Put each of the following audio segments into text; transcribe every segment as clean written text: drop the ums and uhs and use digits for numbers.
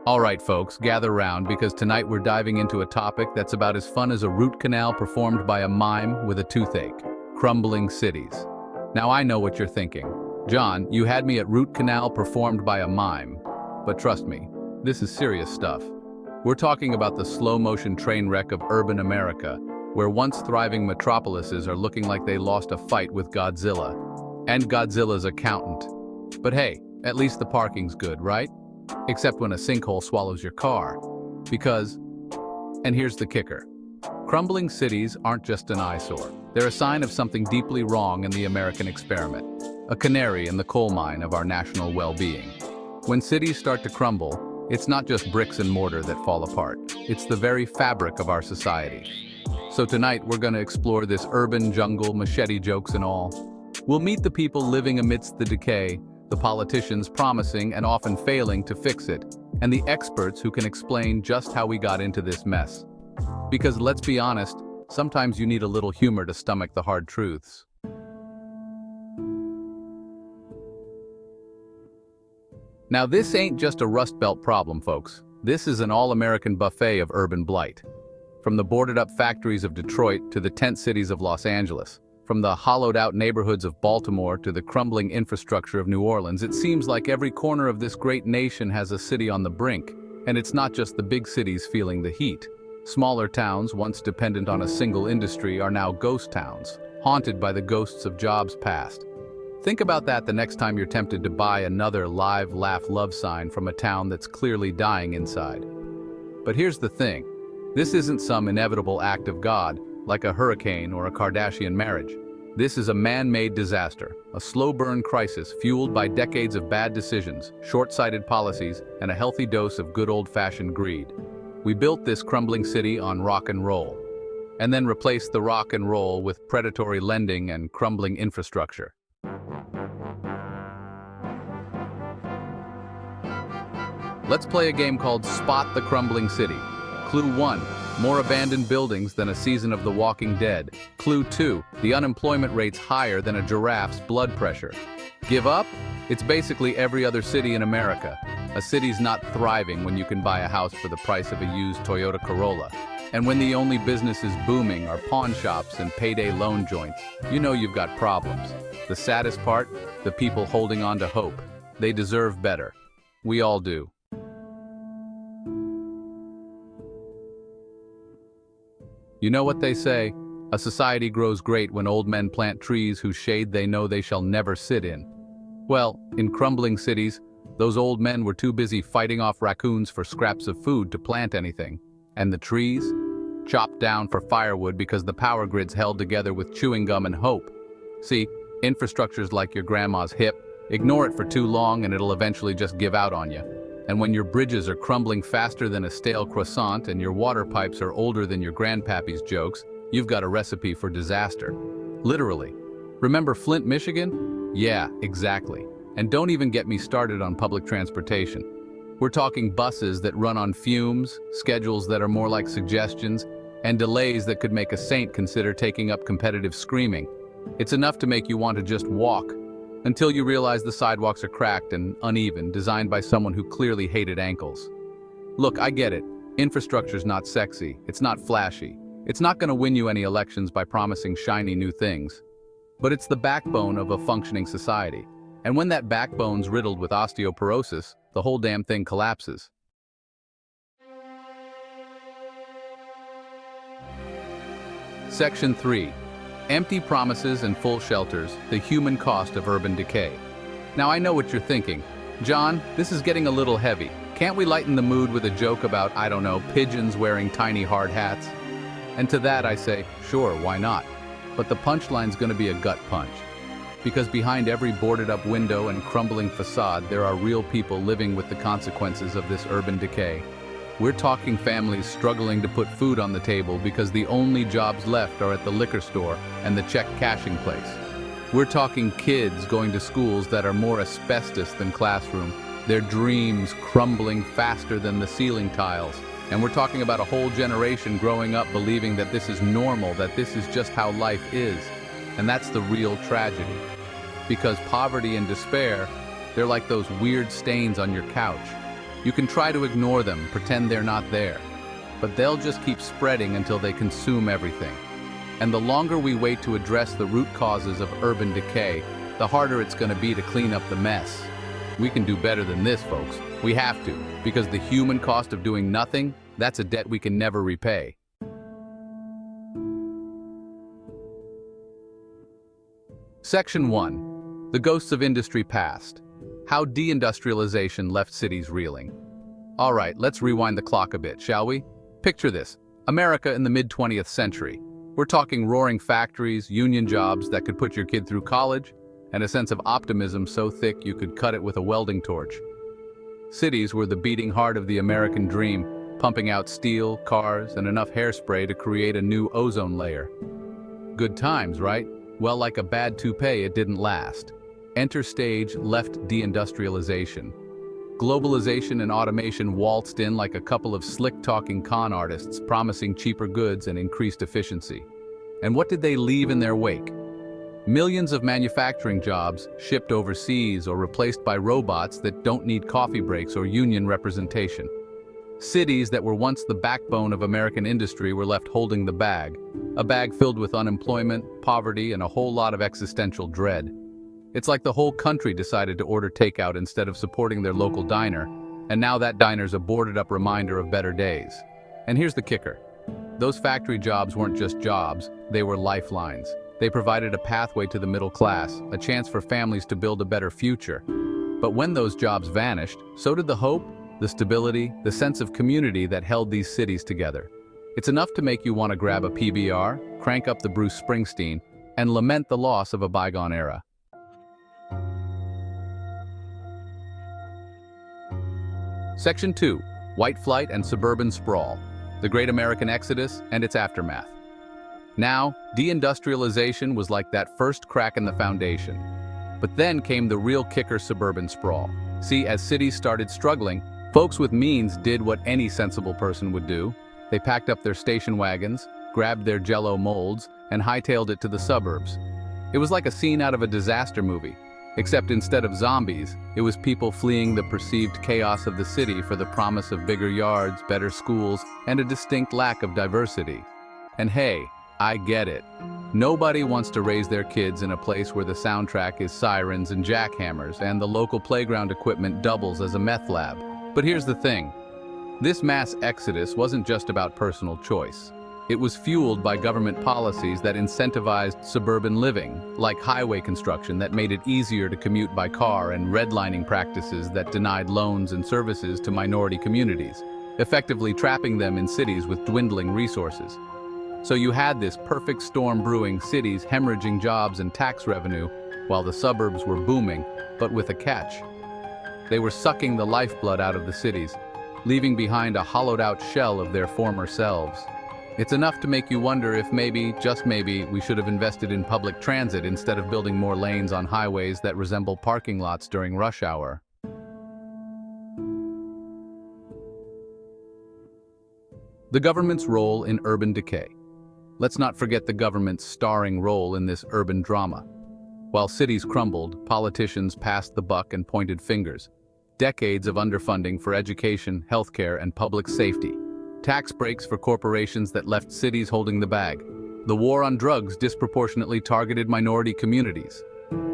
All right, folks, gather round because tonight we're diving into a topic that's about as fun as a root canal performed by a mime with a toothache: crumbling cities. Now I know what you're thinking. John, you had me at root canal performed by a mime. But trust me, this is serious stuff. We're talking about the slow-motion train wreck of urban America, where once thriving metropolises are looking like they lost a fight with Godzilla. And Godzilla's accountant. But hey, at least the parking's good, right? Except when a sinkhole swallows your car. Because, and here's the kicker, crumbling cities aren't just an eyesore. They're a sign of something deeply wrong in the American experiment, a canary in the coal mine of our national well-being. When cities start to crumble, it's not just bricks and mortar that fall apart. It's the very fabric of our society. So tonight we're going to explore this urban jungle, machete jokes and all. We'll meet the people living amidst the decay, the politicians promising and often failing to fix it, and the experts who can explain just how we got into this mess. Because let's be honest, sometimes you need a little humor to stomach the hard truths. Now this ain't just a Rust Belt problem, folks. This is an all-American buffet of urban blight. From the boarded-up factories of Detroit to the tent cities of Los Angeles, from the hollowed-out neighborhoods of Baltimore to the crumbling infrastructure of New Orleans, it seems like every corner of this great nation has a city on the brink. And it's not just the big cities feeling the heat. Smaller towns, once dependent on a single industry, are now ghost towns, haunted by the ghosts of jobs past. Think about that the next time you're tempted to buy another live, laugh, love sign from a town that's clearly dying inside. But here's the thing. This isn't some inevitable act of God, like a hurricane or a Kardashian marriage. This is a man-made disaster, a slow-burn crisis fueled by decades of bad decisions, short-sighted policies, and a healthy dose of good old-fashioned greed. We built this crumbling city on rock and roll, and then replaced the rock and roll with predatory lending and crumbling infrastructure. Let's play a game called Spot the Crumbling City. Clue 1. More abandoned buildings than a season of The Walking Dead. Clue 2. The unemployment rate's higher than a giraffe's blood pressure. Give up? It's basically every other city in America. A city's not thriving when you can buy a house for the price of a used Toyota Corolla. And when the only businesses booming are pawn shops and payday loan joints, you know you've got problems. The saddest part? The people holding on to hope. They deserve better. We all do. You know what they say, a society grows great when old men plant trees whose shade they know they shall never sit in. Well, in crumbling cities, those old men were too busy fighting off raccoons for scraps of food to plant anything. And the trees? Chopped down for firewood because the power grid's held together with chewing gum and hope. See, infrastructure's like your grandma's hip. Ignore it for too long and it'll eventually just give out on you. And when your bridges are crumbling faster than a stale croissant and your water pipes are older than your grandpappy's jokes, you've got a recipe for disaster. Literally. Remember Flint, Michigan? Yeah, exactly. And don't even get me started on public transportation. We're talking buses that run on fumes, schedules that are more like suggestions, and delays that could make a saint consider taking up competitive screaming. It's enough to make you want to just walk, until you realize the sidewalks are cracked and uneven, designed by someone who clearly hated ankles. Look, I get it. Infrastructure's not sexy. It's not flashy. It's not going to win you any elections by promising shiny new things. But it's the backbone of a functioning society. And when that backbone's riddled with osteoporosis, the whole damn thing collapses. Section 3. Empty promises and full shelters, the human cost of urban decay. Now I know what you're thinking. John, this is getting a little heavy. Can't we lighten the mood with a joke about, I don't know, pigeons wearing tiny hard hats? And to that I say, sure, why not? But the punchline's gonna be a gut punch. Because behind every boarded-up window and crumbling facade, there are real people living with the consequences of this urban decay. We're talking families struggling to put food on the table because the only jobs left are at the liquor store and the check cashing place. We're talking kids going to schools that are more asbestos than classroom, their dreams crumbling faster than the ceiling tiles. And we're talking about a whole generation growing up believing that this is normal, that this is just how life is. And that's the real tragedy. Because poverty and despair, they're like those weird stains on your couch. You can try to ignore them, pretend they're not there, but they'll just keep spreading until they consume everything. And the longer we wait to address the root causes of urban decay, the harder it's going to be to clean up the mess. We can do better than this, folks. We have to, because the human cost of doing nothing, that's a debt we can never repay. Section 1. The Ghosts of Industry Past. How deindustrialization left cities reeling. All right, let's rewind the clock a bit, shall we? Picture this. America in the mid-20th century. We're talking roaring factories, union jobs that could put your kid through college, and a sense of optimism so thick you could cut it with a welding torch. Cities were the beating heart of the American dream, pumping out steel, cars, and enough hairspray to create a new ozone layer. Good times, right? Well, like a bad toupee, it didn't last. Enter stage left deindustrialization. Globalization and automation waltzed in like a couple of slick-talking con artists promising cheaper goods and increased efficiency. And what did they leave in their wake? Millions of manufacturing jobs shipped overseas or replaced by robots that don't need coffee breaks or union representation. Cities that were once the backbone of American industry were left holding the bag, a bag filled with unemployment, poverty, and a whole lot of existential dread. It's like the whole country decided to order takeout instead of supporting their local diner, and now that diner's a boarded-up reminder of better days. And here's the kicker. Those factory jobs weren't just jobs, they were lifelines. They provided a pathway to the middle class, a chance for families to build a better future. But when those jobs vanished, so did the hope, the stability, the sense of community that held these cities together. It's enough to make you want to grab a PBR, crank up the Bruce Springsteen, and lament the loss of a bygone era. Section 2. White Flight and Suburban Sprawl. The Great American Exodus and its Aftermath. Now, deindustrialization was like that first crack in the foundation. But then came the real kicker: suburban sprawl. See, as cities started struggling, folks with means did what any sensible person would do. They packed up their station wagons, grabbed their Jell-O molds, and hightailed it to the suburbs. It was like a scene out of a disaster movie, except instead of zombies, it was people fleeing the perceived chaos of the city for the promise of bigger yards, better schools, and a distinct lack of diversity. And hey, I get it. Nobody wants to raise their kids in a place where the soundtrack is sirens and jackhammers and the local playground equipment doubles as a meth lab. But here's the thing. This mass exodus wasn't just about personal choice. It was fueled by government policies that incentivized suburban living, like highway construction that made it easier to commute by car and redlining practices that denied loans and services to minority communities, effectively trapping them in cities with dwindling resources. So you had this perfect storm brewing, cities hemorrhaging jobs and tax revenue, while the suburbs were booming, but with a catch. They were sucking the lifeblood out of the cities, leaving behind a hollowed-out shell of their former selves. It's enough to make you wonder if maybe, just maybe, we should have invested in public transit instead of building more lanes on highways that resemble parking lots during rush hour. The government's role in urban decay. Let's not forget the government's starring role in this urban drama. While cities crumbled, politicians passed the buck and pointed fingers. Decades of underfunding for education, healthcare, and public safety. Tax breaks for corporations that left cities holding the bag. The war on drugs disproportionately targeted minority communities.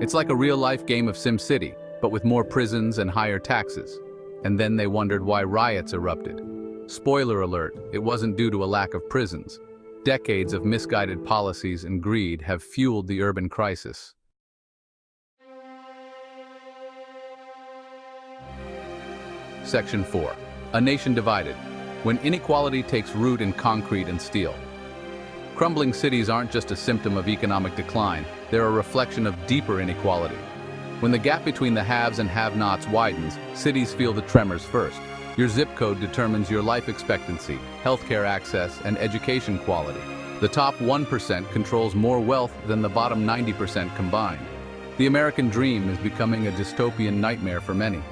It's like a real-life game of SimCity, but with more prisons and higher taxes. And then they wondered why riots erupted. Spoiler alert, it wasn't due to a lack of prisons. Decades of misguided policies and greed have fueled the urban crisis. Section 4. A nation divided. When inequality takes root in concrete and steel. Crumbling cities aren't just a symptom of economic decline, they're a reflection of deeper inequality. When the gap between the haves and have-nots widens, cities feel the tremors first. Your zip code determines your life expectancy, healthcare access, and education quality. The top 1% controls more wealth than the bottom 90% combined. The American dream is becoming a dystopian nightmare for many.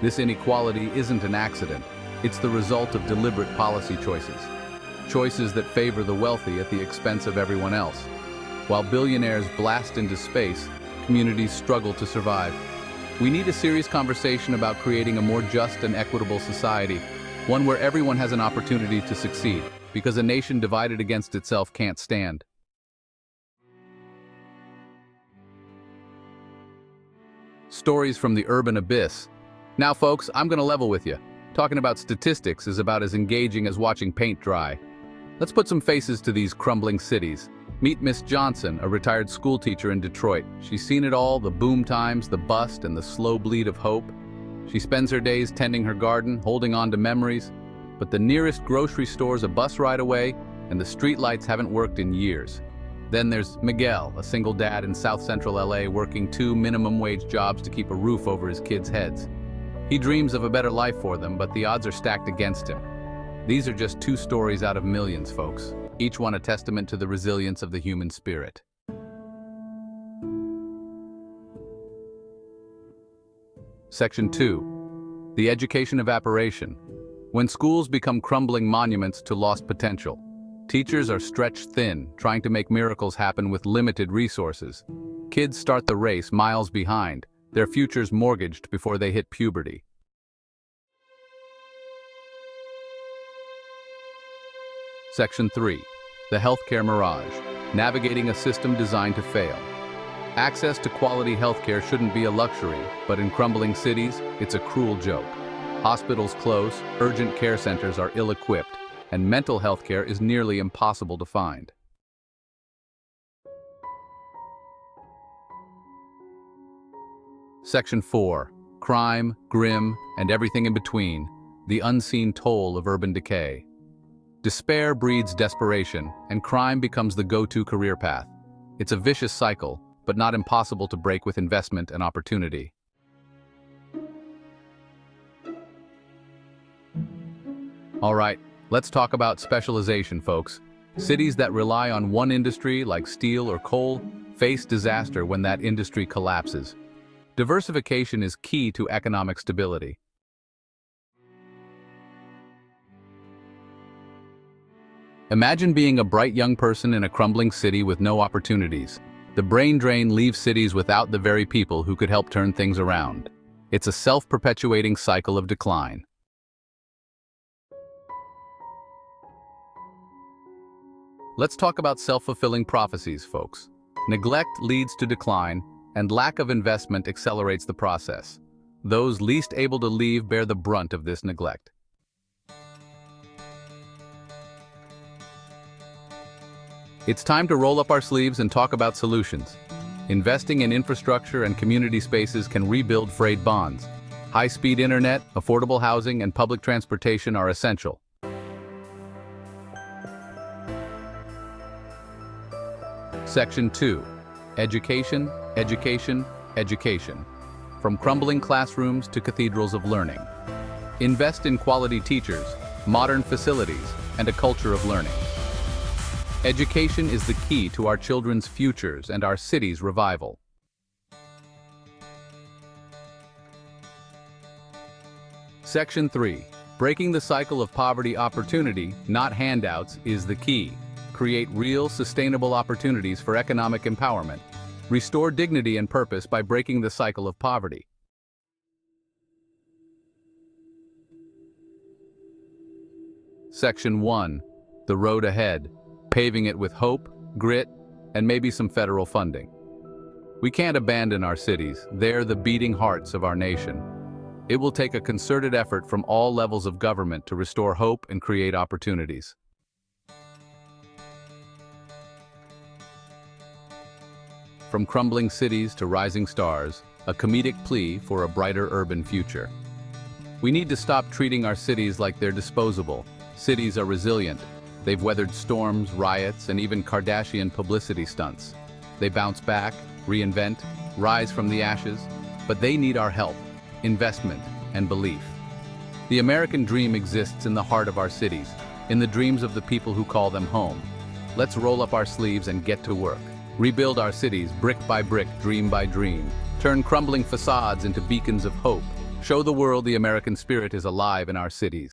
This inequality isn't an accident. It's the result of deliberate policy choices. Choices that favor the wealthy at the expense of everyone else. While billionaires blast into space, communities struggle to survive. We need a serious conversation about creating a more just and equitable society, one where everyone has an opportunity to succeed, because a nation divided against itself can't stand. Stories from the urban abyss. Now folks, I'm gonna level with you. Talking about statistics is about as engaging as watching paint dry. Let's put some faces to these crumbling cities. Meet Miss Johnson, a retired school teacher in Detroit. She's seen it all, the boom times, the bust, and the slow bleed of hope. She spends her days tending her garden, holding on to memories, but the nearest grocery store's a bus ride away, and the streetlights haven't worked in years. Then there's Miguel, a single dad in South Central LA working 2 minimum-wage jobs to keep a roof over his kids' heads. He dreams of a better life for them, but the odds are stacked against him. These are just 2 stories out of millions, folks, each one a testament to the resilience of the human spirit. Section 2. The education evaporation. When schools become crumbling monuments to lost potential, teachers are stretched thin, trying to make miracles happen with limited resources. Kids start the race miles behind, their futures mortgaged before they hit puberty. Section 3. The healthcare mirage. Navigating a system designed to fail. Access to quality healthcare shouldn't be a luxury, but in crumbling cities, it's a cruel joke. Hospitals close, urgent care centers are ill-equipped, and mental health care is nearly impossible to find. Section 4. Crime, grim, and everything in between. The unseen toll of urban decay. Despair breeds desperation, and crime becomes the go-to career path. It's a vicious cycle, but not impossible to break with investment and opportunity. All right, let's talk about specialization, folks. Cities that rely on one industry, like steel or coal, face disaster when that industry collapses. Diversification is key to economic stability. Imagine being a bright young person in a crumbling city with no opportunities. The brain drain leaves cities without the very people who could help turn things around. It's a self-perpetuating cycle of decline. Let's talk about self-fulfilling prophecies, folks. Neglect leads to decline, and lack of investment accelerates the process. Those least able to leave bear the brunt of this neglect. It's time to roll up our sleeves and talk about solutions. Investing in infrastructure and community spaces can rebuild frayed bonds. High-speed internet, affordable housing, and public transportation are essential. Section 2. Education, education, education. From crumbling classrooms to cathedrals of learning. Invest in quality teachers, modern facilities, and a culture of learning. Education is the key to our children's futures and our city's revival. Section 3. Breaking the cycle of poverty. Opportunity, not handouts, is the key. Create real, sustainable opportunities for economic empowerment. Restore dignity and purpose by breaking the cycle of poverty. Section 1. The road ahead. Paving it with hope, grit, and maybe some federal funding. We can't abandon our cities. They're the beating hearts of our nation. It will take a concerted effort from all levels of government to restore hope and create opportunities. From crumbling cities to rising stars, a comedic plea for a brighter urban future. We need to stop treating our cities like they're disposable. Cities are resilient. They've weathered storms, riots, and even Kardashian publicity stunts. They bounce back, reinvent, rise from the ashes, but they need our help, investment, and belief. The American dream exists in the heart of our cities, in the dreams of the people who call them home. Let's roll up our sleeves and get to work. Rebuild our cities brick by brick, dream by dream. Turn crumbling facades into beacons of hope. Show the world the American spirit is alive in our cities.